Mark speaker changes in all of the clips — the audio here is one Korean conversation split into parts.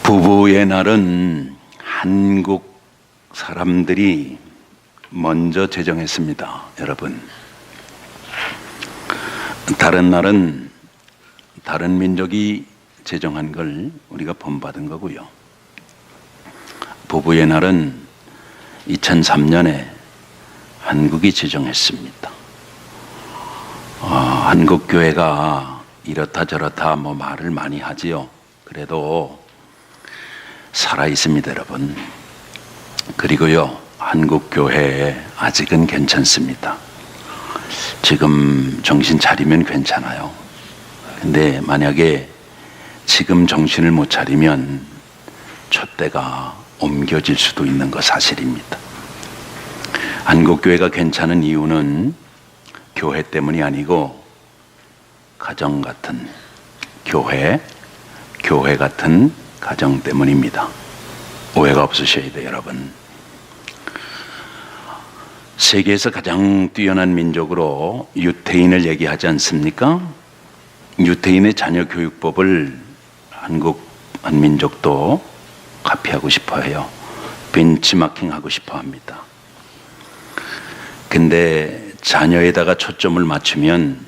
Speaker 1: 부부의 날은 한국 사람들이 먼저 제정했습니다. 여러분, 다른 날은 다른 민족이 제정한 걸 우리가 본받은 거고요. 부부의 날은 2003년에 한국이 제정했습니다. 한국 교회가 이렇다 저렇다 말을 많이 하지요. 그래도 살아 있습니다, 여러분. 그리고요, 한국 교회 아직은 괜찮습니다. 지금 정신 차리면 괜찮아요. 근데 만약에 지금 정신을 못 차리면 촛대가 옮겨질 수도 있는 거 사실입니다. 한국 교회가 괜찮은 이유는 교회 때문이 아니고 가정 같은 교회 같은 가정 때문입니다. 오해가 없으셔야 돼요, 여러분. 세계에서 가장 뛰어난 민족으로 유태인을 얘기하지 않습니까? 유태인의 자녀 교육법을 한국 한민족도 카피하고 싶어 해요. 벤치마킹하고 싶어 합니다. 근데 자녀에다가 초점을 맞추면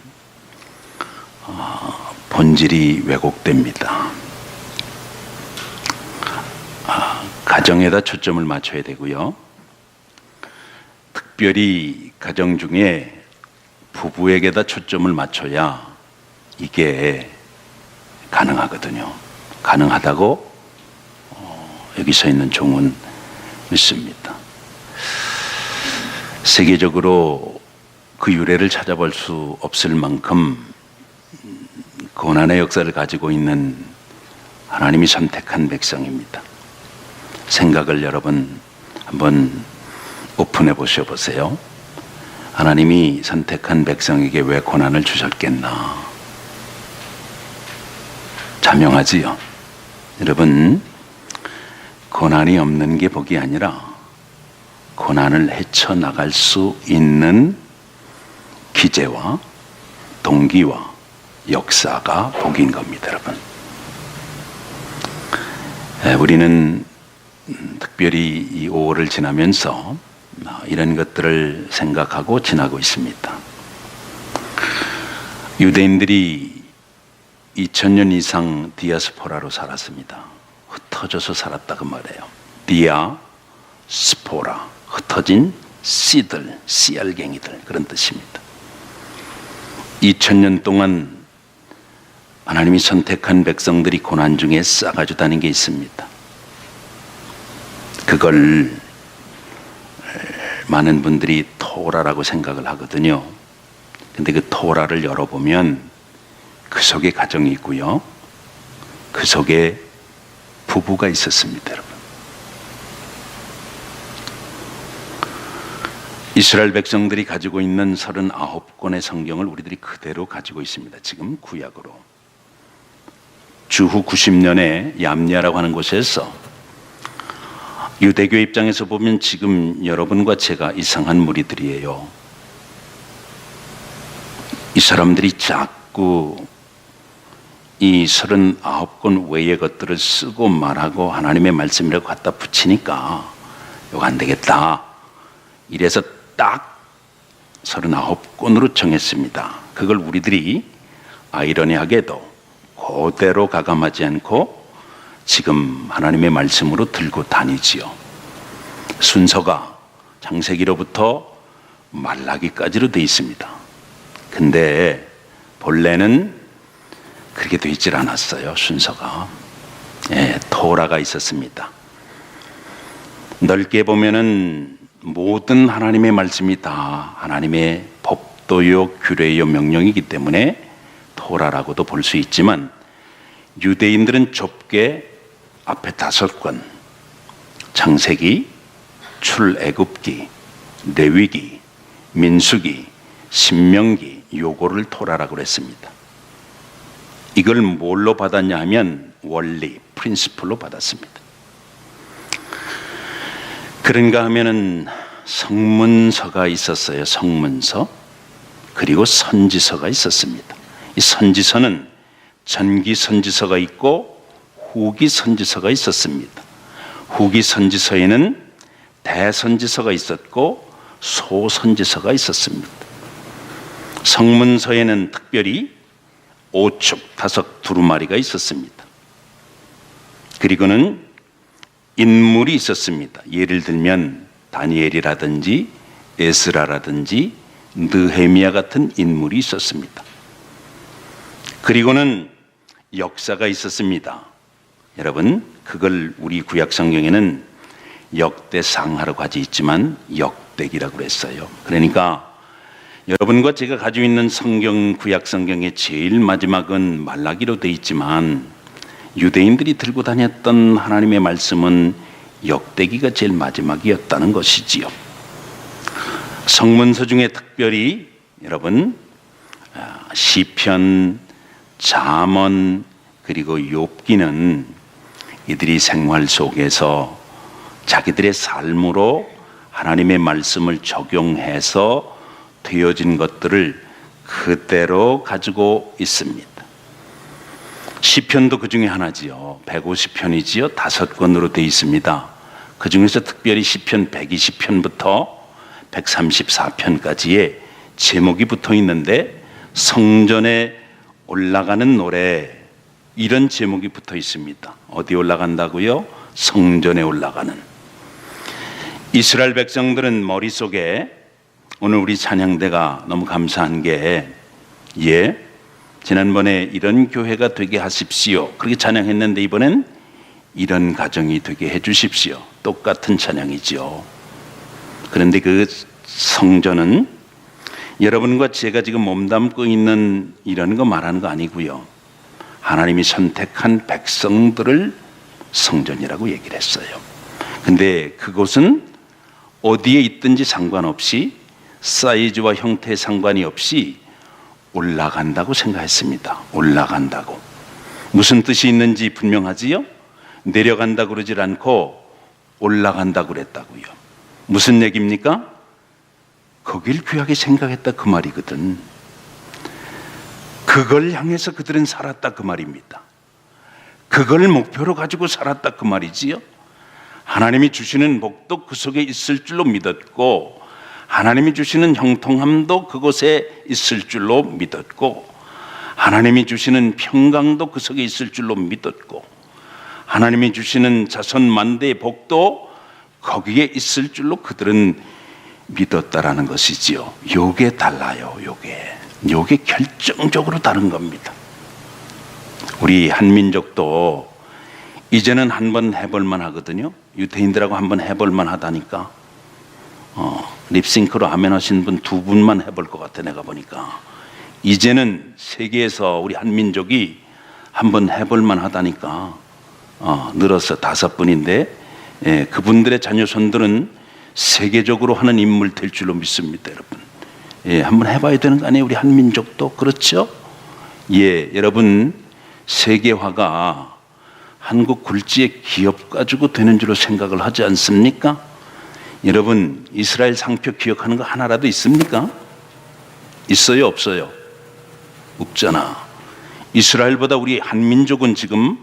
Speaker 1: 본질이 왜곡됩니다. 가정에다 초점을 맞춰야 되고요. 특별히 가정 중에 부부에게다 초점을 맞춰야 이게 가능하거든요. 가능하다고 여기 서 있는 종은 믿습니다. 세계적으로 그 유래를 찾아볼 수 없을 만큼 고난의 역사를 가지고 있는 하나님이 선택한 백성입니다. 생각을 여러분 한번 오픈해 보셔보세요. 하나님이 선택한 백성에게 왜 고난을 주셨겠나? 자명하지요. 여러분, 고난이 없는 게 복이 아니라 고난을 헤쳐나갈 수 있는 기제와 동기와 역사가 복인 겁니다, 여러분. 우리는 특별히 이 5월을 지나면서 이런 것들을 생각하고 지나고 있습니다. 유대인들이 2000년 이상 디아스포라로 살았습니다. 흩어져서 살았다고 말해요. 디아스포라, 흩어진 씨들, 씨알갱이들, 그런 뜻입니다. 2000년 동안 하나님이 선택한 백성들이 고난 중에 싸가지다는 게 있습니다. 그걸 많은 분들이 토라라고 생각을 하거든요. 근데 그 토라를 열어보면 그 속에 가정이 있고요, 그 속에 부부가 있었습니다, 여러분. 이스라엘 백성들이 가지고 있는 39권의 성경을 우리들이 그대로 가지고 있습니다. 지금 구약으로. 주후 90년에 얌니아라고 하는 곳에서 유대교 입장에서 보면 지금 여러분과 제가 이상한 무리들이에요. 이 사람들이 자꾸 이 39권 외의 것들을 쓰고 말하고 하나님의 말씀이라고 갖다 붙이니까 이거 안 되겠다. 이래서 딱 39권으로 정했습니다. 그걸 우리들이 아이러니하게도 그대로 가감하지 않고 지금 하나님의 말씀으로 들고 다니지요. 순서가 창세기로부터 말라기까지로 되어 있습니다. 근데 본래는 그렇게 되어 있질 않았어요. 순서가. 토라가 있었습니다. 넓게 보면은 모든 하나님의 말씀이 다 하나님의 법도요, 규례요, 명령이기 때문에 토라라고도 볼 수 있지만, 유대인들은 좁게 앞에 5권, 창세기, 출애굽기, 레위기, 민수기, 신명기, 요거를 토라라고 했습니다. 이걸 뭘로 받았냐 하면 원리, 프린시플로 받았습니다. 그런가 하면은 성문서가 있었어요. 성문서. 그리고 선지서가 있었습니다. 이 선지서는 전기 선지서가 있고 후기 선지서가 있었습니다. 후기 선지서에는 대선지서가 있었고 소선지서가 있었습니다. 성문서에는 특별히 오축, 다섯, 두루마리가 있었습니다. 그리고는 인물이 있었습니다. 예를 들면 다니엘이라든지 에스라라든지 느헤미야 같은 인물이 있었습니다. 그리고는 역사가 있었습니다. 여러분, 그걸 우리 구약 성경에는 역대상하라고 하지 있지만 역대기라고 그랬어요. 그러니까 여러분과 제가 가지고 있는 성경, 구약 성경의 제일 마지막은 말라기로 되어 있지만 유대인들이 들고 다녔던 하나님의 말씀은 역대기가 제일 마지막이었다는 것이지요. 성문서 중에 특별히 여러분 시편, 잠언 그리고 욥기는 이들이 생활 속에서 자기들의 삶으로 하나님의 말씀을 적용해서 되어진 것들을 그대로 가지고 있습니다. 시편도 그 중에 하나지요. 150편이지요. 5권으로 되어 있습니다. 그 중에서 특별히 시편 120편부터 134편까지의 제목이 붙어 있는데 성전에 올라가는 노래, 이런 제목이 붙어 있습니다. 어디 올라간다고요? 성전에 올라가는. 이스라엘 백성들은 머릿속에 오늘 우리 찬양대가 너무 감사한 게 지난번에 이런 교회가 되게 하십시오 그렇게 찬양했는데 이번엔 이런 가정이 되게 해주십시오. 똑같은 찬양이죠. 그런데 그 성전은 여러분과 제가 지금 몸담고 있는 이런 거 말하는 거 아니고요. 하나님이 선택한 백성들을 성전이라고 얘기를 했어요. 근데 그곳은 어디에 있든지 상관없이 사이즈와 형태에 상관이 없이 올라간다고 생각했습니다. 올라간다고. 무슨 뜻이 있는지 분명하지요? 내려간다고 그러질 않고 올라간다고 그랬다고요. 무슨 얘기입니까? 거길 귀하게 생각했다 그 말이거든. 그걸 향해서 그들은 살았다 그 말입니다. 그걸 목표로 가지고 살았다 그 말이지요. 하나님이 주시는 복도 그 속에 있을 줄로 믿었고 하나님이 주시는 형통함도 그곳에 있을 줄로 믿었고 하나님이 주시는 평강도 그 속에 있을 줄로 믿었고 하나님이 주시는 자손 만대의 복도 거기에 있을 줄로 그들은 믿었다라는 것이지요. 요게 달라요. 요게 결정적으로 다른 겁니다. 우리 한민족도 이제는 한번 해볼만 하거든요. 유대인들하고 한번 해볼만 하다니까. 립싱크로 아멘 하신 분 2분만 해볼 것 같아 내가 보니까. 이제는 세계에서 우리 한민족이 한번 해볼만 하다니까. 늘어서 5분인데 그분들의 자녀손들은 세계적으로 하는 인물 될 줄로 믿습니다. 여러분 한번 해봐야 되는 거 아니에요? 우리 한민족도 그렇죠? 여러분 세계화가 한국 굴지의 기업 가지고 되는 줄로 생각을 하지 않습니까? 여러분 이스라엘 상표 기억하는 거 하나라도 있습니까? 있어요? 없어요? 없잖아. 이스라엘보다 우리 한민족은 지금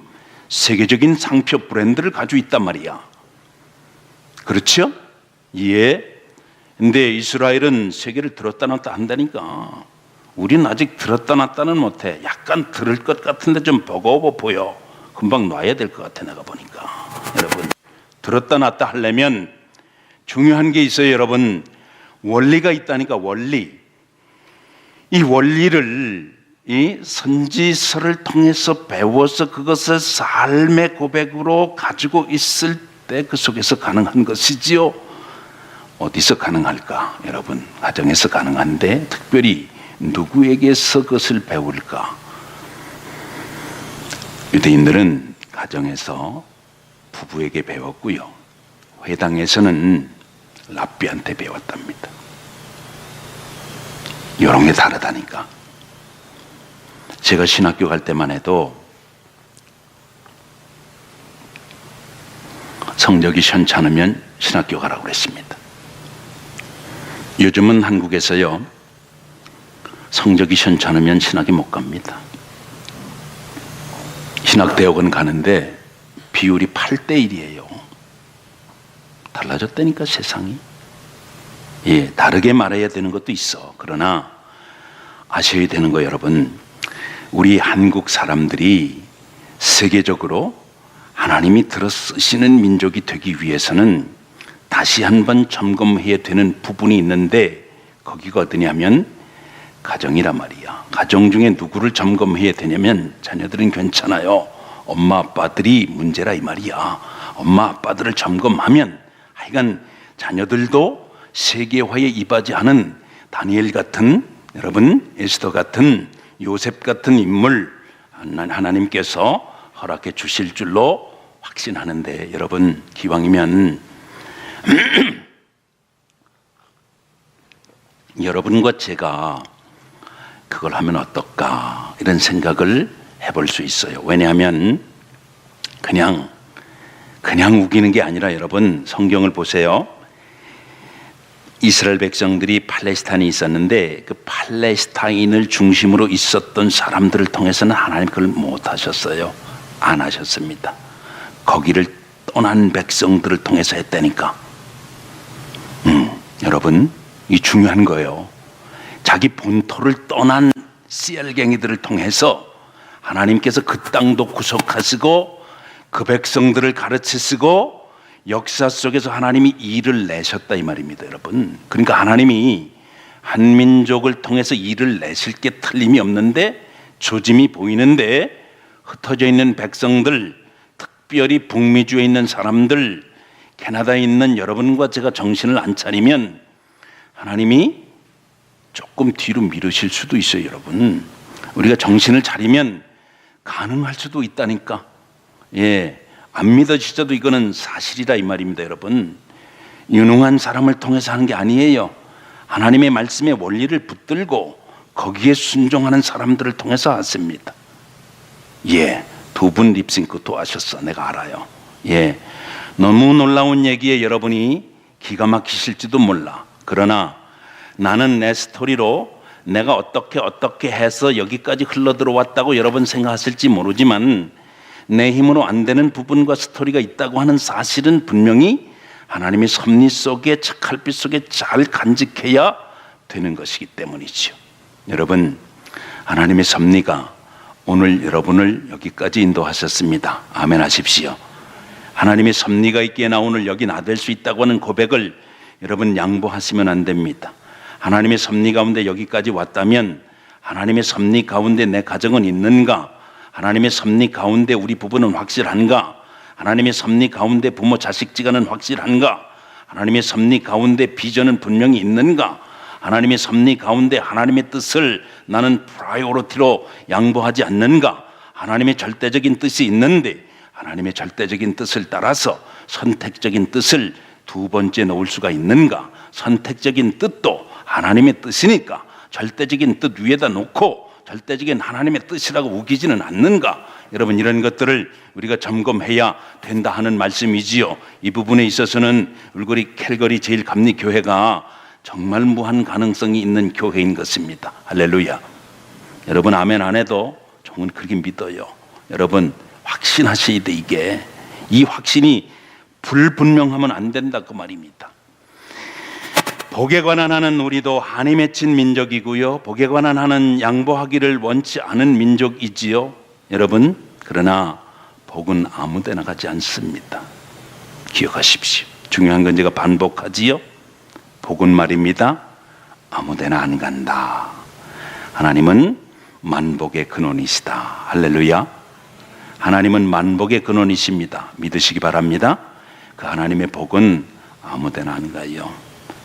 Speaker 1: 세계적인 상표 브랜드를 가지고 있단 말이야. 그렇죠? 근데 이스라엘은 세계를 들었다 놨다 한다니까. 우리는 아직 들었다 놨다는 못해. 약간 들을 것 같은데 좀 버거워 보여. 금방 놔야 될 것 같아 내가 보니까. 여러분 들었다 놨다 하려면 중요한 게 있어요. 여러분 원리가 있다니까. 원리. 이 원리를 이 선지서를 통해서 배워서 그것을 삶의 고백으로 가지고 있을 때 그 속에서 가능한 것이지요. 어디서 가능할까? 여러분 가정에서 가능한데 특별히 누구에게서 그것을 배울까? 유대인들은 가정에서 부부에게 배웠고요. 회당에서는 랍비한테 배웠답니다. 이런 게 다르다니까. 제가 신학교 갈 때만 해도 성적이 시원찮으면 신학교 가라고 그랬습니다. 요즘은 한국에서요 성적이 시원찮으면 신학이 못 갑니다. 신학대학원 가는데 비율이 8대1이에요. 달라졌다니까 세상이. 예, 다르게 말해야 되는 것도 있어. 그러나 아셔야 되는 거 여러분, 우리 한국 사람들이 세계적으로 하나님이 들어 쓰시는 민족이 되기 위해서는 다시 한번 점검해야 되는 부분이 있는데 거기가 어디냐면 가정이란 말이야. 가정 중에 누구를 점검해야 되냐면 자녀들은 괜찮아요. 엄마 아빠들이 문제라 이 말이야. 엄마 아빠들을 점검하면 하여간 자녀들도 세계화에 이바지하는 다니엘 같은, 여러분 에스더 같은, 요셉 같은 인물 하나님께서 허락해 주실 줄로 확신하는데, 여러분 기왕이면 여러분과 제가 그걸 하면 어떨까 이런 생각을 해볼 수 있어요. 왜냐하면 그냥 우기는 게 아니라 여러분 성경을 보세요. 이스라엘 백성들이 팔레스타인이 있었는데 그 팔레스타인을 중심으로 있었던 사람들을 통해서는 하나님 그걸 못 하셨어요. 안 하셨습니다. 거기를 떠난 백성들을 통해서 했다니까. 여러분 이 중요한 거예요. 자기 본토를 떠난 씨알갱이들을 통해서 하나님께서 그 땅도 구속하시고 그 백성들을 가르치시고 역사 속에서 하나님이 일을 내셨다 이 말입니다, 여러분. 그러니까 하나님이 한 민족을 통해서 일을 내실 게 틀림이 없는데, 조짐이 보이는데 흩어져 있는 백성들, 특별히 북미주에 있는 사람들, 캐나다에 있는 여러분과 제가 정신을 안 차리면 하나님이 조금 뒤로 미루실 수도 있어요, 여러분. 우리가 정신을 차리면 가능할 수도 있다니까. 예, 안 믿어지셔도 이거는 사실이다 이 말입니다, 여러분. 유능한 사람을 통해서 하는 게 아니에요. 하나님의 말씀의 원리를 붙들고 거기에 순종하는 사람들을 통해서 하십니다. 예, 두 분 립싱크 또 하셨어. 내가 알아요. 예, 너무 놀라운 얘기에 여러분이 기가 막히실지도 몰라. 그러나 나는 내 스토리로 내가 어떻게 해서 여기까지 흘러 들어왔다고 여러분 생각하실지 모르지만, 내 힘으로 안 되는 부분과 스토리가 있다고 하는 사실은 분명히 하나님의 섭리 속에, 책갈피 속에 잘 간직해야 되는 것이기 때문이죠. 여러분, 하나님의 섭리가 오늘 여러분을 여기까지 인도하셨습니다. 아멘 하십시오. 하나님의 섭리가 있기에 나 오늘 여기 나 될 수 있다고 하는 고백을 여러분 양보하시면 안 됩니다. 하나님의 섭리 가운데 여기까지 왔다면 하나님의 섭리 가운데 내 가정은 있는가? 하나님의 섭리 가운데 우리 부부는 확실한가? 하나님의 섭리 가운데 부모 자식지간은 확실한가? 하나님의 섭리 가운데 비전은 분명히 있는가? 하나님의 섭리 가운데 하나님의 뜻을 나는 프라이오리티로 양보하지 않는가? 하나님의 절대적인 뜻이 있는데 하나님의 절대적인 뜻을 따라서 선택적인 뜻을 두 번째 놓을 수가 있는가? 선택적인 뜻도 하나님의 뜻이니까 절대적인 뜻 위에다 놓고 절대적인 하나님의 뜻이라고 우기지는 않는가? 여러분, 이런 것들을 우리가 점검해야 된다 하는 말씀이지요. 이 부분에 있어서는 울거리 캘거리 제일감리교회가 정말 무한 가능성이 있는 교회인 것입니다. 할렐루야. 여러분 아멘 안 해도 종은 그렇게 믿어요. 여러분 확신하셔야 돼. 이게 이 확신이 불분명하면 안 된다 그 말입니다. 복에 관한 하는 우리도 한이 맺힌 민족이고요, 복에 관한 하는 양보하기를 원치 않은 민족이지요. 여러분, 그러나 복은 아무데나 가지 않습니다. 기억하십시오. 중요한 건 제가 반복하지요. 복은 말입니다, 아무데나 안 간다. 하나님은 만복의 근원이시다. 할렐루야. 하나님은 만복의 근원이십니다. 믿으시기 바랍니다. 그 하나님의 복은 아무데나 안 가요.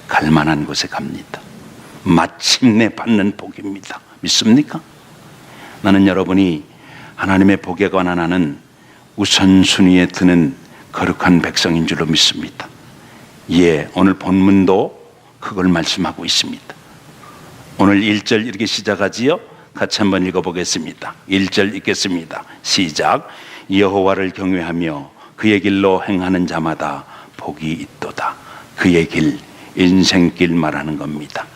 Speaker 1: 갈만한 곳에 갑니다. 마침내 받는 복입니다. 믿습니까? 나는 여러분이 하나님의 복에 관한 하는 우선순위에 드는 거룩한 백성인 줄로 믿습니다. 예, 오늘 본문도 그걸 말씀하고 있습니다. 오늘 1절 이렇게 시작하지요. 같이 한번 읽어보겠습니다. 1절 읽겠습니다. 시작. 여호와를 경외하며 그의 길로 행하는 자마다 복이 있도다. 그의 길, 인생길 말하는 겁니다.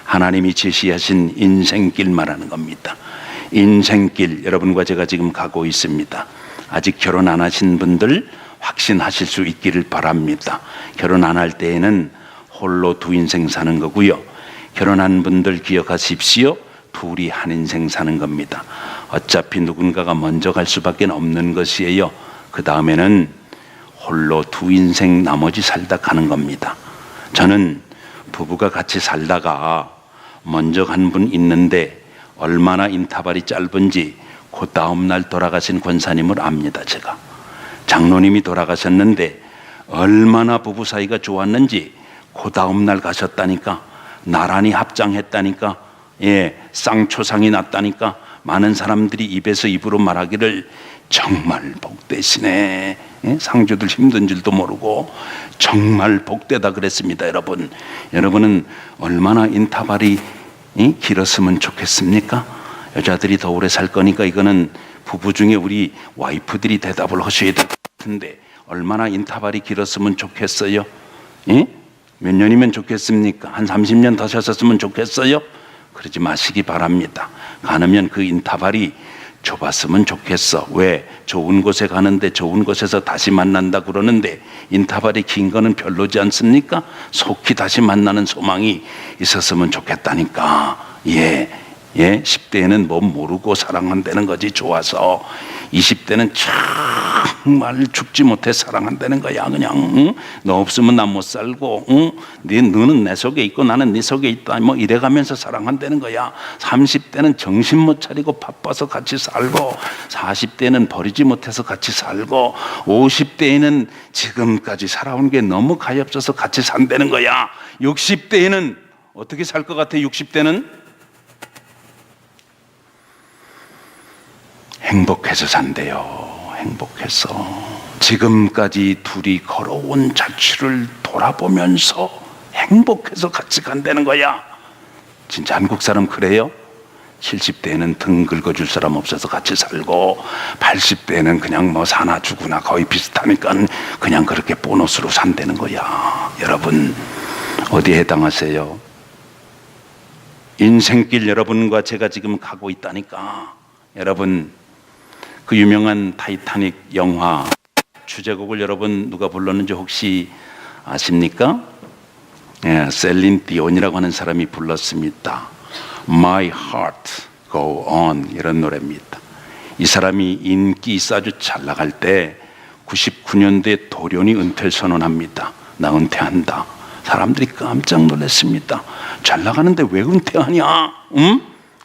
Speaker 1: 하나님이 제시하신 인생길 말하는 겁니다. 인생길, 여러분과 제가 지금 가고 있습니다. 아직 결혼 안 하신 분들 확신하실 수 있기를 바랍니다. 결혼 안 할 때에는 홀로 두 인생 사는 거고요. 결혼한 분들 기억하십시오. 둘이 한 인생 사는 겁니다. 어차피 누군가가 먼저 갈 수밖에 없는 것이에요. 그 다음에는 홀로 두 인생 나머지 살다 가는 겁니다. 저는 부부가 같이 살다가 먼저 간 분 있는데 얼마나 인터벌이 짧은지 그 다음날 돌아가신 권사님을 압니다. 제가 장로님이 돌아가셨는데 얼마나 부부 사이가 좋았는지 그 다음날 가셨다니까. 나란히 합장했다니까. 쌍초상이 났다니까. 많은 사람들이 입에서 입으로 말하기를 정말 복되시네. 상주들 힘든 줄도 모르고 정말 복되다 그랬습니다. 여러분은 얼마나 인터벌이 길었으면 좋겠습니까? 여자들이 더 오래 살 거니까 이거는 부부 중에 우리 와이프들이 대답을 하셔야 될 것 같은데 얼마나 인터벌이 길었으면 좋겠어요? 몇 년이면 좋겠습니까? 한 30년 더 사셨으면 좋겠어요? 그러지 마시기 바랍니다. 가능하면 그 인터벌이 좁았으면 좋겠어. 왜? 좋은 곳에 가는데 좋은 곳에서 다시 만난다 그러는데 인터벌이 긴 거는 별로지 않습니까? 속히 다시 만나는 소망이 있었으면 좋겠다니까. 10대에는 뭐 모르고 사랑한다는 거지. 좋아서 20대는 정말 죽지 못해 사랑한다는 거야. 그냥 너 없으면 나 못 살고 너는 내 속에 있고 나는 네 속에 있다 뭐 이래가면서 사랑한다는 거야. 30대는 정신 못 차리고 바빠서 같이 살고 40대는 버리지 못해서 같이 살고 50대에는 지금까지 살아온 게 너무 가엾어서 같이 산다는 거야. 60대에는 어떻게 살 것 같아? 60대는 행복해서 산대요. 행복해서 지금까지 둘이 걸어온 자취를 돌아보면서 행복해서 같이 간다는 거야. 진짜 한국 사람 그래요? 70대에는 등 긁어줄 사람 없어서 같이 살고 80대에는 그냥 뭐 사나 죽으나 거의 비슷하니까 그냥 그렇게 보너스로 산다는 거야. 여러분 어디에 해당하세요? 인생길 여러분과 제가 지금 가고 있다니까. 여러분 그 유명한 타이타닉 영화 주제곡을 여러분 누가 불렀는지 혹시 아십니까? 셀린 디온이라고 하는 사람이 불렀습니다. My Heart Go On 이런 노래입니다. 이 사람이 인기 있어 아주 잘 나갈 때 99년도에 돌연히 은퇴를 선언합니다. 나 은퇴한다. 사람들이 깜짝 놀랐습니다. 잘 나가는데 왜 은퇴하냐?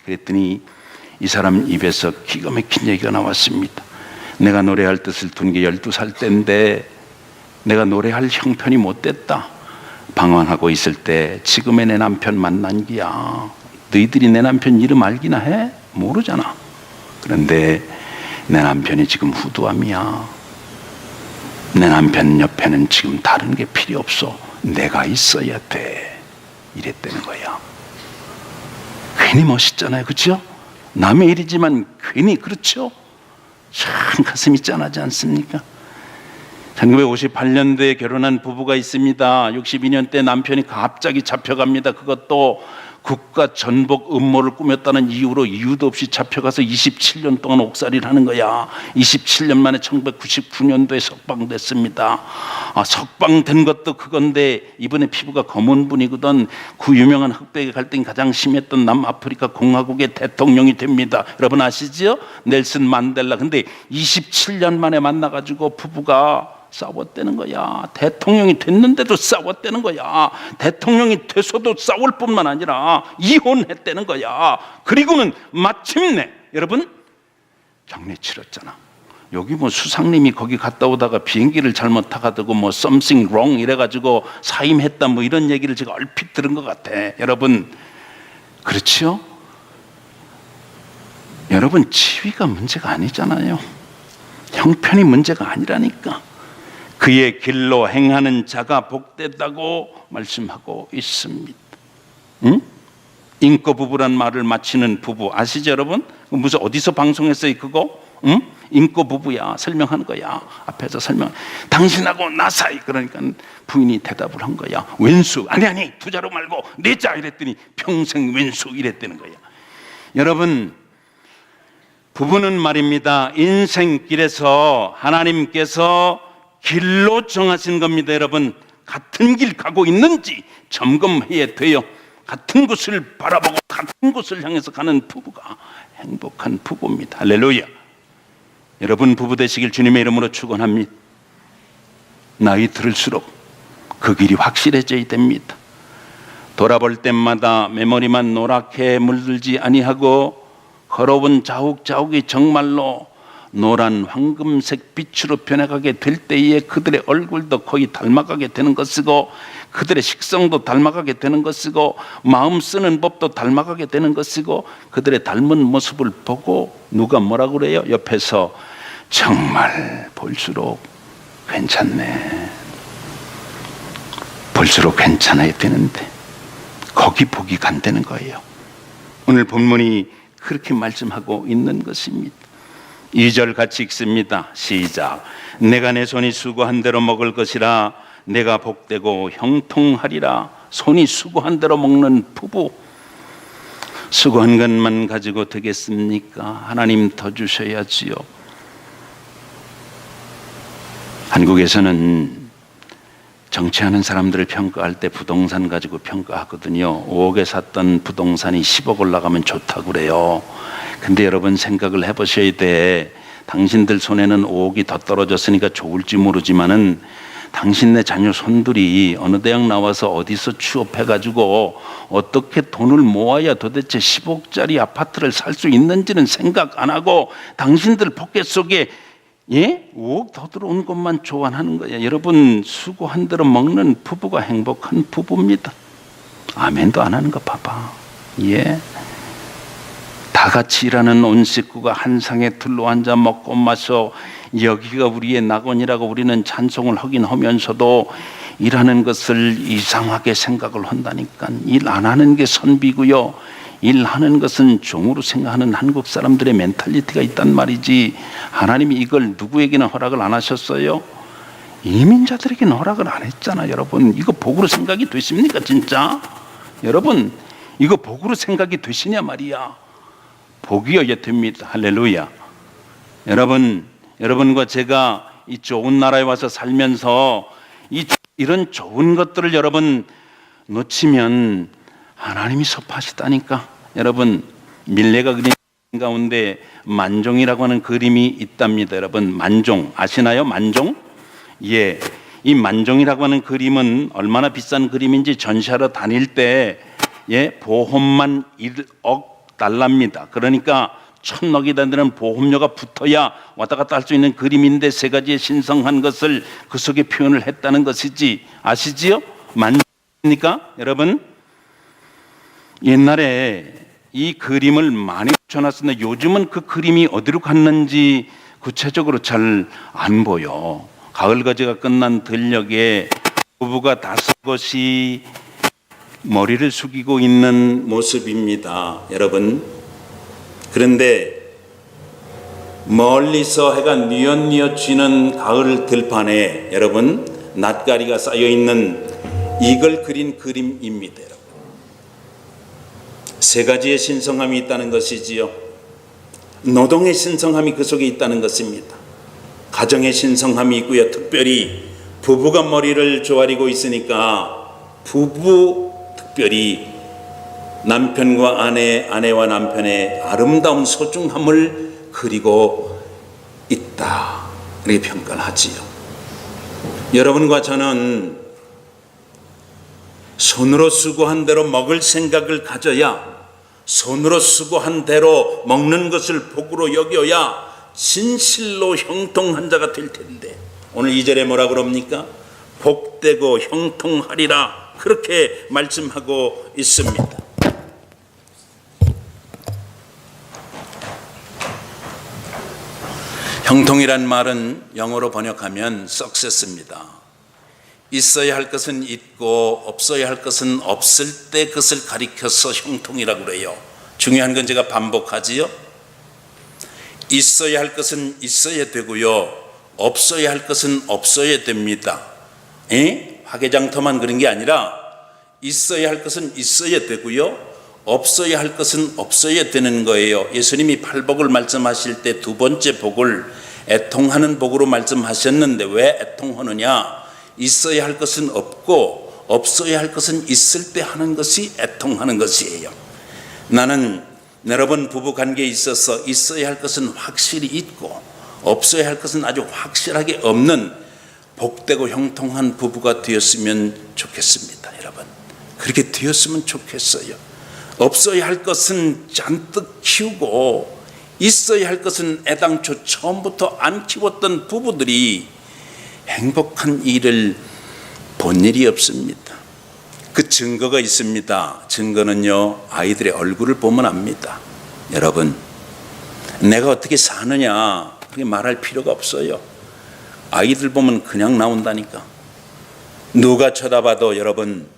Speaker 1: 그랬더니 이 사람 입에서 기가 막힌 얘기가 나왔습니다. 내가 노래할 뜻을 둔 게 12살 때인데 내가 노래할 형편이 못 됐다. 방황하고 있을 때 지금의 내 남편 만난 기야. 너희들이 내 남편 이름 알기나 해? 모르잖아. 그런데 내 남편이 지금 후두암이야. 내 남편 옆에는 지금 다른 게 필요 없어. 내가 있어야 돼. 이랬다는 거야. 괜히 멋있잖아요. 그렇죠? 남의 일이지만 괜히 그렇죠? 참 가슴이 짠하지 않습니까? 1958년도에 결혼한 부부가 있습니다. 62년 때 남편이 갑자기 잡혀갑니다. 그것도 국가 전복 음모를 꾸몄다는 이유로 이유도 없이 잡혀가서 27년 동안 옥살이를 하는 거야. 27년 만에 1999년도에 석방됐습니다. 석방된 것도 그건데 이번에 피부가 검은 분이거든. 그 유명한 흑백의 갈등이 가장 심했던 남아프리카 공화국의 대통령이 됩니다. 여러분 아시죠? 넬슨 만델라. 근데 27년 만에 만나가지고 부부가 싸웠다는 거야. 대통령이 됐는데도 싸웠다는 거야. 대통령이 돼서도 싸울 뿐만 아니라 이혼했다는 거야. 그리고는 마침내 여러분 장례 치렀잖아. 여기 뭐 수상님이 거기 갔다 오다가 비행기를 잘못 타가지고 뭐 something wrong 이래가지고 사임했다 뭐 이런 얘기를 제가 얼핏 들은 것 같아. 여러분 그렇죠? 여러분 지위가 문제가 아니잖아요. 형편이 문제가 아니라니까. 그의 길로 행하는 자가 복됐다고 말씀하고 있습니다. 인고 부부란 말을 마치는 부부 아시죠 여러분? 무슨 어디서 방송했어요 그거? 인고 부부야. 설명하는 거야. 앞에서 설명. 당신하고 나 사이. 그러니까 부인이 대답을 한 거야. 왼수. 아니 두 자로 말고 네 자 이랬더니 평생 왼수 이랬다는 거야. 여러분 부부는 말입니다. 인생길에서 하나님께서 길로 정하신 겁니다. 여러분, 같은 길 가고 있는지 점검해야 돼요. 같은 곳을 바라보고 같은 곳을 향해서 가는 부부가 행복한 부부입니다. 할렐루야. 여러분 부부 되시길 주님의 이름으로 축원합니다. 나이 들을수록 그 길이 확실해져야 됩니다. 돌아볼 때마다 메모리만 노랗게 물들지 아니하고 걸어온 자욱자욱이 정말로 노란 황금색 빛으로 변해가게 될 때에 그들의 얼굴도 거의 닮아가게 되는 것이고 그들의 식성도 닮아가게 되는 것이고 마음 쓰는 법도 닮아가게 되는 것이고 그들의 닮은 모습을 보고 누가 뭐라고 그래요? 옆에서 정말 볼수록 괜찮네, 볼수록 괜찮아야 되는데 거기 보기 간다는 거예요. 오늘 본문이 그렇게 말씀하고 있는 것입니다. 2절 같이 읽습니다. 시작. 내가 내 손이 수고한 대로 먹을 것이라 내가 복되고 형통하리라. 손이 수고한 대로 먹는 부부, 수고한 것만 가지고 되겠습니까? 하나님 더 주셔야지요. 한국에서는 정치하는 사람들을 평가할 때 부동산 가지고 평가하거든요. 5억에 샀던 부동산이 10억 올라가면 좋다고 그래요. 근데 여러분 생각을 해보셔야 돼. 당신들 손에는 5억이 더 떨어졌으니까 좋을지 모르지만은 당신네 자녀 손들이 어느 대학 나와서 어디서 취업해가지고 어떻게 돈을 모아야 도대체 10억짜리 아파트를 살 수 있는지는 생각 안 하고 당신들 포켓 속에 5억 더 들어온 것만 좋아하는 거예요. 여러분 수고한 대로 먹는 부부가 행복한 부부입니다. 아멘도 안 하는 거 봐봐. 다 같이 일하는 온 식구가 한 상에 둘러앉아 먹고 마셔 여기가 우리의 낙원이라고 우리는 찬송을 하긴 하면서도 일하는 것을 이상하게 생각을 한다니까. 일 안 하는 게 선비고요, 일하는 것은 종으로 생각하는 한국 사람들의 멘탈리티가 있단 말이지. 하나님이 이걸 누구에게는 허락을 안 하셨어요? 이민자들에게는 허락을 안 했잖아. 여러분 이거 복으로 생각이 되십니까? 진짜 여러분 이거 복으로 생각이 되시냐 말이야. 복이어야 됩니다. 할렐루야. 여러분과 제가 이 좋은 나라에 와서 살면서 이런 좋은 것들을 여러분 놓치면 하나님이 섭하시다니까. 여러분 밀레가 그린 가운데 만종이라고 하는 그림이 있답니다. 여러분 만종 아시나요? 만종? 이 만종이라고 하는 그림은 얼마나 비싼 그림인지 전시하러 다닐 때 보험만 1억 달러입니다. 그러니까 1,000억이 되는 보험료가 붙어야 왔다 갔다 할 수 있는 그림인데 세 가지의 신성한 것을 그 속에 표현을 했다는 것이지. 아시지요? 만종입니까? 여러분 옛날에 이 그림을 많이 붙여놨었는데 요즘은 그 그림이 어디로 갔는지 구체적으로 잘 안 보여. 가을가지가 끝난 들녘에 부부가 5곳이 머리를 숙이고 있는 모습입니다. 여러분 그런데 멀리서 해가 뉘엿뉘엿 쥐는 가을 들판에 여러분 낫가리가 쌓여있는 이걸 그린 그림입니다. 여러분 세 가지의 신성함이 있다는 것이지요. 노동의 신성함이 그 속에 있다는 것입니다. 가정의 신성함이 있고요. 특별히 부부가 머리를 조아리고 있으니까 특별히 남편과 아내와 남편의 아름다운 소중함을 그리고 있다 이렇게 평가를 하지요. 여러분과 저는 손으로 수고한 대로 먹을 생각을 가져야, 손으로 수고한 대로 먹는 것을 복으로 여겨야 진실로 형통한 자가 될 텐데 오늘 2절에 뭐라 그럽니까? 복되고 형통하리라 그렇게 말씀하고 있습니다. 형통이란 말은 영어로 번역하면 success입니다. 있어야 할 것은 있고 없어야 할 것은 없을 때 그것을 가리켜서 형통이라고 그래요. 중요한 건 제가 반복하지요. 있어야 할 것은 있어야 되고요, 없어야 할 것은 없어야 됩니다. 화개장터만 그런 게 아니라 있어야 할 것은 있어야 되고요,
Speaker 2: 없어야 할 것은 없어야 되는 거예요. 예수님이 팔복을 말씀하실 때 두 번째 복을 애통하는 복으로 말씀하셨는데 왜 애통하느냐? 있어야 할 것은 없고 없어야 할 것은 있을 때 하는 것이 애통하는 것이에요. 나는 여러분 부부관계에 있어서 있어야 할 것은 확실히 있고 없어야 할 것은 아주 확실하게 없는 복되고 형통한 부부가 되었으면 좋겠습니다. 여러분 그렇게 되었으면 좋겠어요. 없어야 할 것은 잔뜩 키우고 있어야 할 것은 애당초 처음부터 안 키웠던 부부들이 행복한 일을 본 일이 없습니다. 그 증거가 있습니다. 증거는요, 아이들의 얼굴을 보면 압니다. 여러분, 내가 어떻게 사느냐 그렇게 말할 필요가 없어요. 아이들 보면 그냥 나온다니까. 누가 쳐다봐도 여러분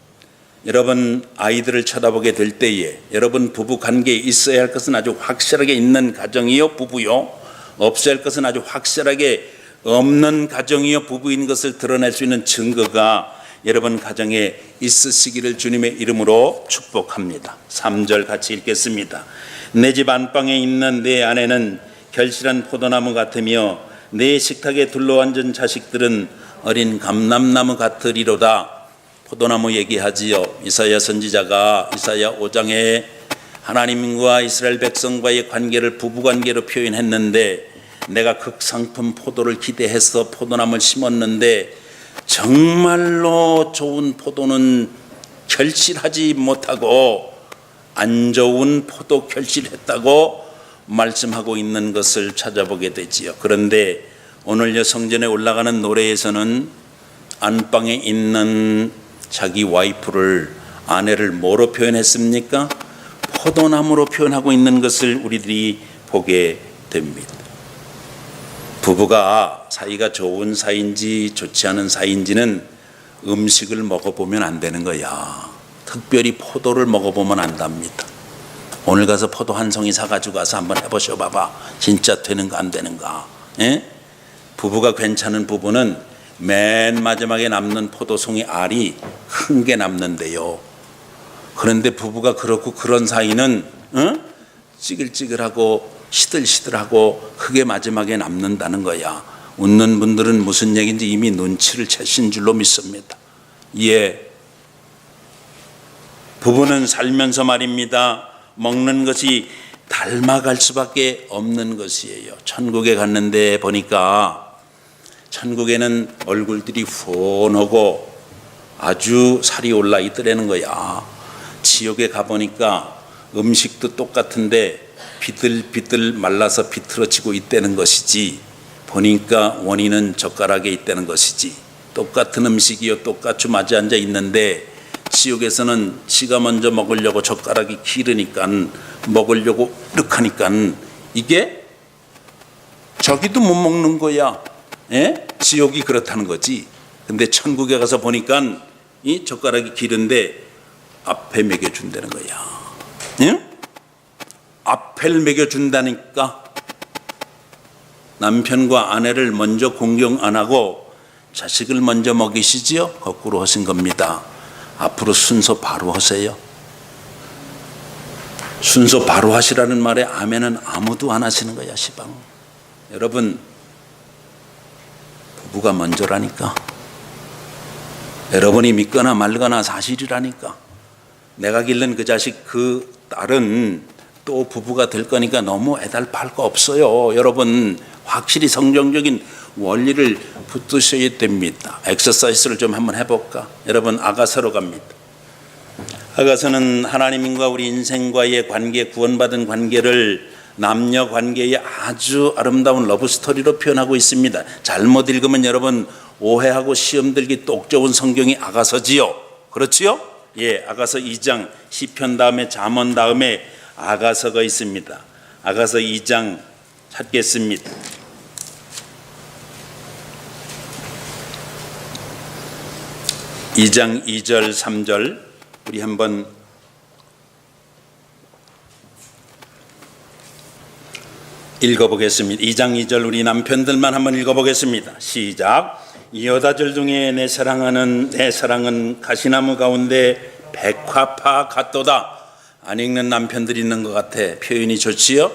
Speaker 2: 아이들을 쳐다보게 될 때에 여러분 부부 관계에 있어야 할 것은 아주 확실하게 있는 가정이요 부부요, 없어야 할 것은 아주 확실하게 없는 가정이요 부부인 것을 드러낼 수 있는 증거가 여러분 가정에 있으시기를 주님의 이름으로 축복합니다. 3절 같이 읽겠습니다. 내 집 안방에 있는 내 아내는 결실한 포도나무 같으며 내 식탁에 둘러앉은 자식들은 어린 감람나무 같으리로다. 포도나무 얘기하지요. 이사야 선지자가 이사야 5장에 하나님과 이스라엘 백성과의 관계를 부부관계로 표현했는데, 내가 극상품 포도를 기대해서 포도나무를 심었는데 정말로 좋은 포도는 결실하지 못하고 안 좋은 포도 결실했다고 말씀하고 있는 것을 찾아보게 되지요. 그런데 오늘 성전에 올라가는 노래에서는 안방에 있는 자기 와이프를, 아내를 뭐로 표현했습니까? 포도나무로 표현하고 있는 것을 우리들이 보게 됩니다. 부부가 사이가 좋은 사이인지 좋지 않은 사이인지는 음식을 먹어보면 안 되는 거야. 특별히 포도를 먹어보면 안답니다. 오늘 가서 포도 한 송이 사가지고 가서 한번 해보셔 봐봐. 진짜 되는가 안 되는가. 예? 부부가 괜찮은 부부는 맨 마지막에 남는 포도송이 알이 큰 게 남는데요. 그런데 부부가 그렇고 그런 사이는 찌글찌글하고 시들시들하고 그게 마지막에 남는다는 거야. 웃는 분들은 무슨 얘기인지 이미 눈치를 채신 줄로 믿습니다. 예, 부부는 살면서 말입니다, 먹는 것이 닮아갈 수밖에 없는 것이에요. 천국에 갔는데 보니까 천국에는 얼굴들이 훤하고 아주 살이 올라 있더라는 거야. 지옥에 가보니까 음식도 똑같은데 비틀비틀 말라서 비틀어지고 있다는 것이지, 보니까 원인은 젓가락에 있다는 것이지. 똑같은 음식이요 똑같이 맞이 앉아 있는데 지옥에서는 지가 먼저 먹으려고 젓가락이 길으니까 먹으려고 이렇게 하니까 이게 저기도 못 먹는 거야. 예? 지옥이 그렇다는 거지. 근데 천국에 가서 보니까 이 젓가락이 길은데 앞에 먹여준다는 거야. 예? 앞을 먹여준다니까. 남편과 아내를 먼저 공경 안 하고 자식을 먼저 먹이시지요? 거꾸로 하신 겁니다. 앞으로 순서 바로 하세요. 순서 바로 하시라는 말에 아멘은 아무도 안 하시는 거야, 시방. 여러분, 부부가 먼저라니까. 여러분이 믿거나 말거나 사실이라니까. 내가 기른 그 자식, 그 딸은 또 부부가 될 거니까 너무 애달팔 거 없어요. 여러분, 확실히 성경적인 원리를 붙드셔야 됩니다. 엑서사이즈를 좀 한번 해볼까? 여러분, 아가서로 갑니다. 아가서는 하나님과 우리 인생과의 관계, 구원받은 관계를 남녀 관계의 아주 아름다운 러브스토리로 표현하고 있습니다. 잘못 읽으면 여러분 오해하고 시험 들기 똑 좋은 성경이 아가서지요. 그렇지요? 예, 아가서 2장, 시편 다음에 잠언 다음에 아가서가 있습니다. 아가서 2장 찾겠습니다. (2장) 2절 3절 우리 한번 읽어보겠습니다. 2장 2절 우리 남편들만 한번 읽어보겠습니다. 시작. 여다들 중에 내 사랑은 가시나무 가운데 백화파 같도다. 안 읽는 남편들이 있는 것 같아. 표현이 좋지요?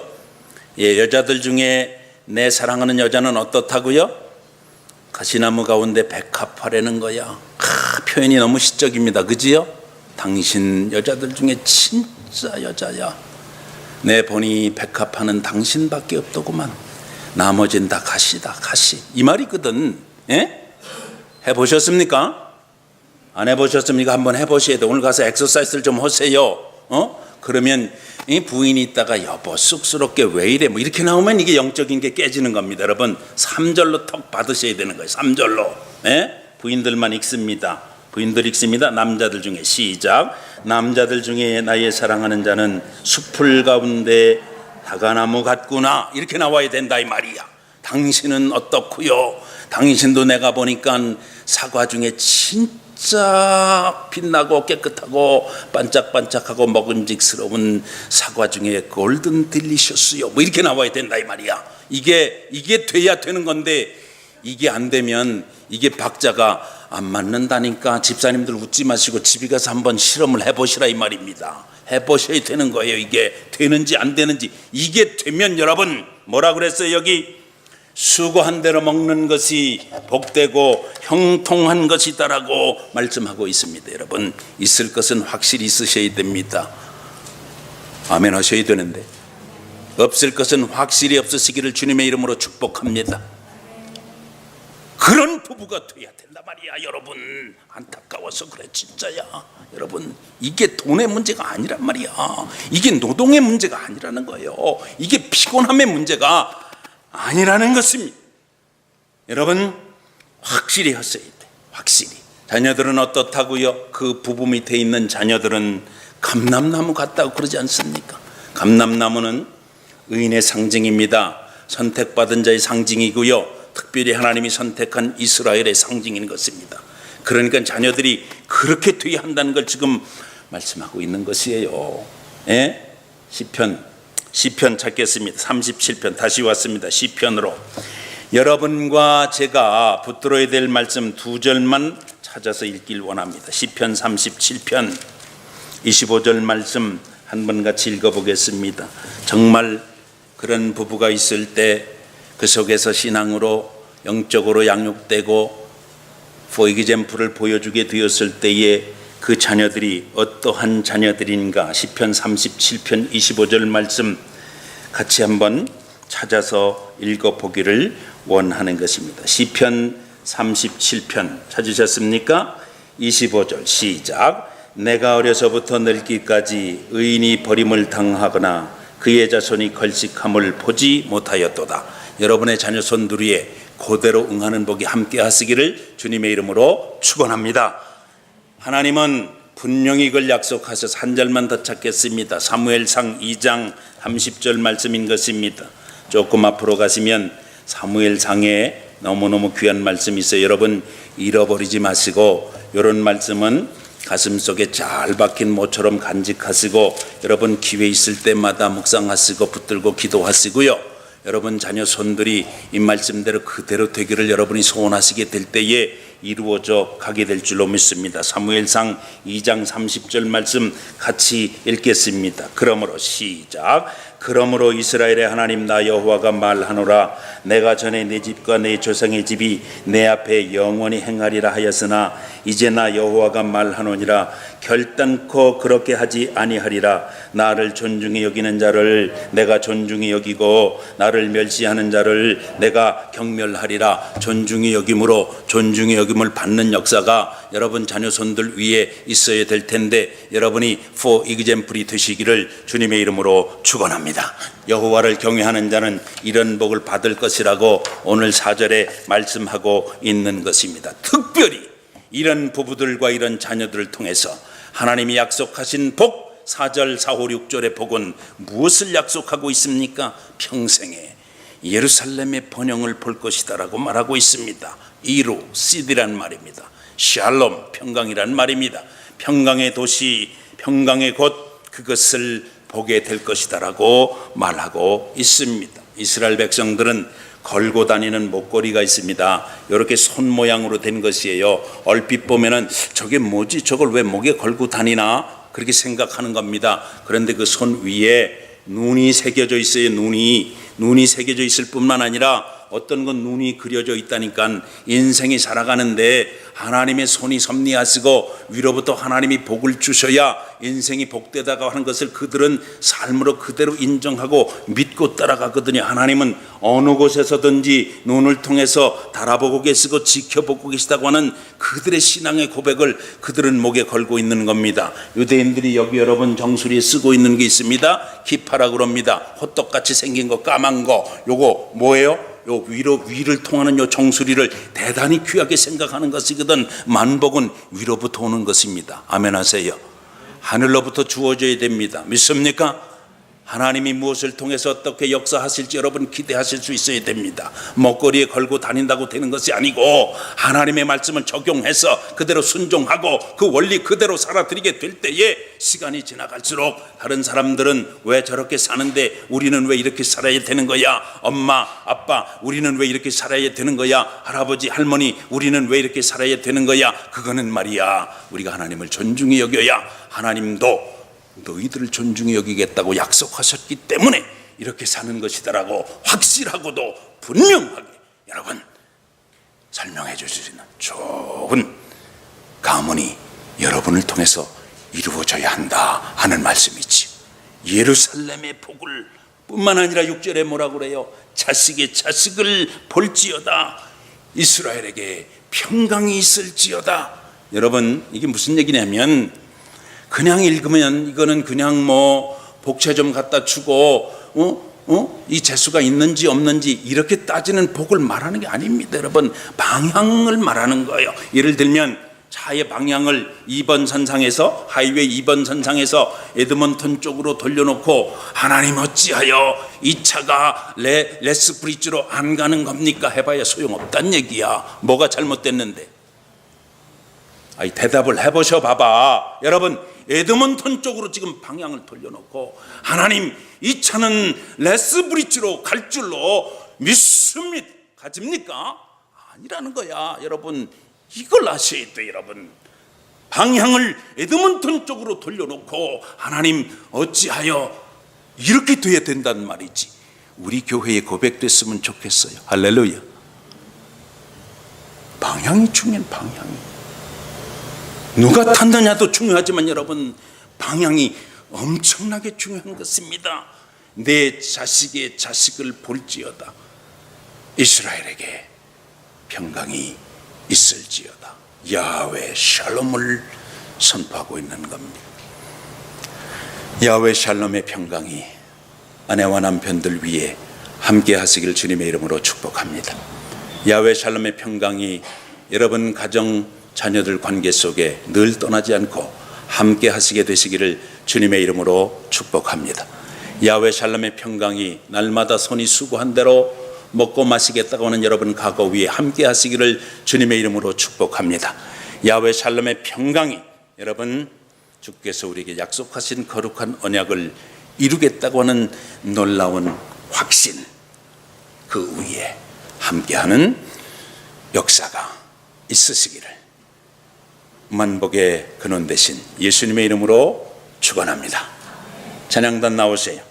Speaker 2: 예, 여자들 중에 내 사랑하는 여자는 어떻다고요? 가시나무 가운데 백합화라는 거야. 표현이 너무 시적입니다. 그지요? 당신 여자들 중에 진짜 여자야. 내 보니 백합화는 당신밖에 없더구만. 나머진 다 가시다, 가시. 이 말이거든. 예? 해보셨습니까? 안 해보셨습니까? 한번 해보셔야 돼. 오늘 가서 엑서사이즈를 좀 하세요. 그러면 이 부인이 있다가 여보 쑥스럽게 왜 이래 뭐 이렇게 나오면 이게 영적인 게 깨지는 겁니다. 여러분 3절로 턱 받으셔야 되는 거예요. 3절로. 예? 부인들만 읽습니다. 부인들 읽습니다. 남자들 중에 시작. 남자들 중에 나의 사랑하는 자는 숲을 가운데 다가나무 같구나. 이렇게 나와야 된다 이 말이야. 당신은 어떻고요? 당신도 내가 보니까 사과 중에 진짜 빛나고 깨끗하고 반짝반짝하고 먹음직스러운 사과 중에 골든 딜리셔스요. 뭐 이렇게 나와야 된다 이 말이야. 이게 돼야 되는 건데 이게 안 되면 이게 박자가 안 맞는다니까. 집사님들 웃지 마시고 집에 가서 한번 실험을 해보시라 이 말입니다. 해보셔야 되는 거예요. 이게 되는지 안 되는지. 이게 되면 여러분 뭐라 그랬어요? 여기 수고한 대로 먹는 것이 복되고 형통한 것이다라고 말씀하고 있습니다. 여러분 있을 것은 확실히 있으셔야 됩니다. 아멘 하셔야 되는데 없을 것은 확실히 없으시기를 주님의 이름으로 축복합니다. 그런 부부가 돼야 된단 말이야. 여러분 안타까워서 그래 진짜야. 여러분 이게 돈의 문제가 아니란 말이야. 이게 노동의 문제가 아니라는 거예요. 이게 피곤함의 문제가 아니라는 것입니다. 여러분 확실히 하셔야 돼. 확실히. 자녀들은 어떻다고요? 그 부부 밑에 있는 자녀들은 감람나무 같다고 그러지 않습니까? 감람나무는 의인의 상징입니다. 선택받은 자의 상징이고요. 특별히 하나님이 선택한 이스라엘의 상징인 것입니다. 그러니까 자녀들이 그렇게 돼야 한다는 걸 지금 말씀하고 있는 것이에요. 예? 시편 찾겠습니다. 37편 다시 왔습니다. 시편으로 여러분과 제가 붙들어야 될 말씀 2절만 찾아서 읽길 원합니다. 시편 37편 25절 말씀 한 번 같이 읽어보겠습니다. 정말 그런 부부가 있을 때 그 속에서 신앙으로 영적으로 양육되고 포이기젠프를 보여주게 되었을 때에 그 자녀들이 어떠한 자녀들인가. 시편 37편 25절 말씀 같이 한번 찾아서 읽어보기를 원하는 것입니다. 시편 37편 찾으셨습니까? 25절 시작. 내가 어려서부터 늙기까지 의인이 버림을 당하거나 그의 자손이 걸식함을 보지 못하였도다. 여러분의 자녀 손두리에 그대로 응하는 복이 함께 하시기를 주님의 이름으로 축원합니다. 하나님은 분명히 이걸 약속하셔서 한 절만 더 찾겠습니다. 사무엘상 2장 30절 말씀인 것입니다. 조금 앞으로 가시면 사무엘상에 너무너무 귀한 말씀이 있어요. 여러분 잃어버리지 마시고 이런 말씀은 가슴속에 잘 박힌 모처럼 간직하시고 여러분 기회 있을 때마다 묵상하시고 붙들고 기도하시고요. 여러분 자녀 손들이 이 말씀대로 그대로 되기를 여러분이 소원하시게 될 때에 이루어져 가게 될 줄로 믿습니다. 사무엘상 2장 30절 말씀 같이 읽겠습니다. 그러므로 시작. 그러므로 이스라엘의 하나님 나 여호와가 말하노라. 내가 전에 내 집과 내 조상의 집이 내 앞에 영원히 행하리라 하였으나 이제 나 여호와가 말하노니라. 결단코 그렇게 하지 아니하리라. 나를 존중히 여기는 자를 내가 존중히 여기고 나를 멸시하는 자를 내가 경멸하리라. 존중히 여김으로 존중히 여김을 받는 역사가 여러분 자녀 손들 위에 있어야 될 텐데 여러분이 for example이 되시기를 주님의 이름으로 축원합니다. 여호와를 경외하는 자는 이런 복을 받을 것이라고 오늘 4절에 말씀하고 있는 것입니다. 특별히 이런 부부들과 이런 자녀들을 통해서 하나님이 약속하신 복 4절 4, 5, 6절의 복은 무엇을 약속하고 있습니까? 평생에 예루살렘의 번영을 볼 것이다라고 말하고 있습니다. 이루 시디란 말입니다. 샬롬 평강이란 말입니다. 평강의 도시 평강의 곳 그것을 보게 될 것이다라고 말하고 있습니다. 이스라엘 백성들은 걸고 다니는 목걸이가 있습니다. 이렇게 손 모양으로 된 것이에요. 얼핏 보면은 저게 뭐지? 저걸 왜 목에 걸고 다니나? 그렇게 생각하는 겁니다. 그런데 그 손 위에 눈이 새겨져 있어요. 눈이 새겨져 있을 뿐만 아니라 어떤 건 눈이 그려져 있다니까. 인생이 살아가는데 하나님의 손이 섭리하시고 위로부터 하나님이 복을 주셔야 인생이 복되다고 하는 것을 그들은 삶으로 그대로 인정하고 믿고 따라가거든요. 하나님은 어느 곳에서든지 눈을 통해서 달아보고 계시고 지켜보고 계시다고 하는 그들의 신앙의 고백을 그들은 목에 걸고 있는 겁니다. 유대인들이 여기 여러분 정수리에 쓰고 있는 게 있습니다. 기파라고 그럽니다. 호떡같이 생긴 거, 까만 거. 요거 뭐예요? 요 위를 통하는 요 정수리를 대단히 귀하게 생각하는 것이거든. 만복은 위로부터 오는 것입니다. 아멘 하세요. 하늘로부터 주어져야 됩니다. 믿습니까? 하나님이 무엇을 통해서 어떻게 역사하실지 여러분 기대하실 수 있어야 됩니다. 먹거리에 걸고 다닌다고 되는 것이 아니고 하나님의 말씀을 적용해서 그대로 순종하고 그 원리 그대로 살아들이게 될 때에 시간이 지나갈수록 다른 사람들은 왜 저렇게 사는데 우리는 왜 이렇게 살아야 되는 거야? 엄마, 아빠, 우리는 왜 이렇게 살아야 되는 거야? 할아버지, 할머니, 우리는 왜 이렇게 살아야 되는 거야? 그거는 말이야, 우리가 하나님을 존중히 여겨야 하나님도 너희들을 존중히 여기겠다고 약속하셨기 때문에 이렇게 사는 것이다라고 확실하고도 분명하게 여러분 설명해 주시는 좋은 가문이 여러분을 통해서 이루어져야 한다 하는 말씀이지. 예루살렘의 복을 뿐만 아니라 6절에 뭐라고 그래요? 자식의 자식을 볼지어다. 이스라엘에게 평강이 있을지어다. 여러분 이게 무슨 얘기냐면 그냥 읽으면 이거는 그냥 뭐 복채 좀 갖다 주고 이 재수가 있는지 없는지 이렇게 따지는 복을 말하는 게 아닙니다. 여러분 방향을 말하는 거예요. 예를 들면 차의 방향을 2번 선상에서 하이웨이 2번 선상에서 에드먼턴 쪽으로 돌려놓고 하나님 어찌하여 이 차가 레스 브리지로 안 가는 겁니까? 해봐야 소용없단 얘기야. 뭐가 잘못됐는데? 아니 대답을 해보셔 봐봐. 여러분 에드먼턴 쪽으로 지금 방향을 돌려놓고 하나님 이 차는 레스 브리지로 갈 줄로 믿습니다. 가집니까? 아니라는 거야. 여러분 이걸 아셔야 돼. 여러분 방향을 에드먼턴 쪽으로 돌려놓고 하나님 어찌하여 이렇게 돼야 된단 말이지. 우리 교회에 고백됐으면 좋겠어요. 할렐루야. 방향이 중요한 방향이. 누가 탔느냐도 중요하지만 여러분 방향이 엄청나게 중요한 것입니다. 내 자식의 자식을 볼지어다. 이스라엘에게 평강이 있을지어다. 야훼 샬롬을 선포하고 있는 겁니다. 야훼 샬롬의 평강이 아내와 남편들 위에 함께 하시길 주님의 이름으로 축복합니다. 야훼 샬롬의 평강이 여러분 가정 자녀들 관계 속에 늘 떠나지 않고 함께 하시게 되시기를 주님의 이름으로 축복합니다. 야훼 샬롬의 평강이 날마다 손이 수고한 대로 먹고 마시겠다고 하는 여러분 가거 위에 함께 하시기를 주님의 이름으로 축복합니다. 야훼 샬롬의 평강이 여러분 주께서 우리에게 약속하신 거룩한 언약을 이루겠다고 하는 놀라운 확신 그 위에 함께하는 역사가 있으시기를 만복의 근원 되신 예수님의 이름으로 축원합니다. 찬양단 나오세요.